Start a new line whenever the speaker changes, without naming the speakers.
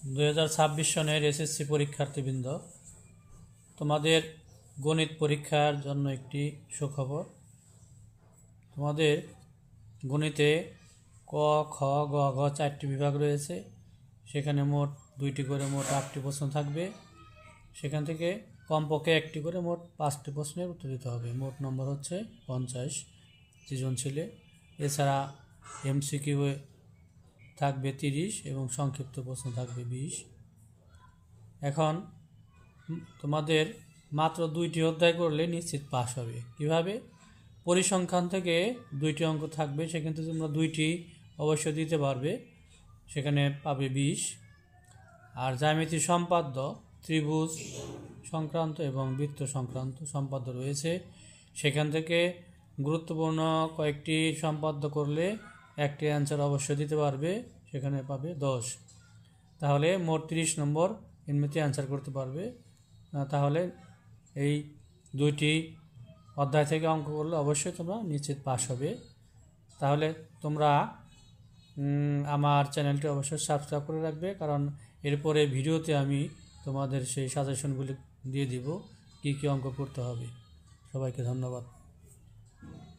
2026 সনের এসএসসি পরীক্ষার্থীবৃন্দ, তোমাদের গণিত পরীক্ষার জন্য একটি সুখবর। তোমাদের গণিতে ক, খ, গ, ঘ 4টি বিভাগ রয়েছে। সেখানে মোট 2টি করে মোট 8টি প্রশ্ন থাকবে। সেখান থেকে কমপক্ষে একটি করে মোট 5টি প্রশ্নের উত্তর দিতে হবে। মোট নম্বর হচ্ছে 50 সৃজনশীলে। এছাড়া এমসিকিউ থাকবে 30 এবং সংক্ষিপ্ত প্রশ্ন থাকবে 20। এখন তোমাদের মাত্র 2টি অধ্যায় করলে নিশ্চিত পাস হবে। কিভাবে? পরিসংখ্যান থেকে 2টি অঙ্ক থাকবে, সেখান থেকে তোমরা 2টি অবশ্যই দিতে পারবে, সেখানে পাবে 20। আর জ্যামিতি সম্পাদ্য, ত্রিভুজ সংক্রান্ত এবং বৃত্ত সংক্রান্ত সম্পাদ্য রয়েছে, সেখান থেকে গুরুত্বপূর্ণ কয়েকটি সম্পাদ্য করলে একটি অ্যান্সার অবশ্যই দিতে পারবে, সেখানে পাবে 10। তাহলে মোট 30 নম্বর এমনিতে অ্যান্সার করতে পারবে। তাহলে এই 2টি অধ্যায় থেকে অঙ্ক করলে অবশ্যই তোমরা নিশ্চিত পাস হবে। তাহলে তোমরা আমার চ্যানেলটি অবশ্যই সাবস্ক্রাইব করে রাখবে, কারণ এরপরে ভিডিওতে আমি তোমাদের সেই সাজেশনগুলি দিয়ে দিব কী কী অঙ্ক করতে হবে। সবাইকে ধন্যবাদ।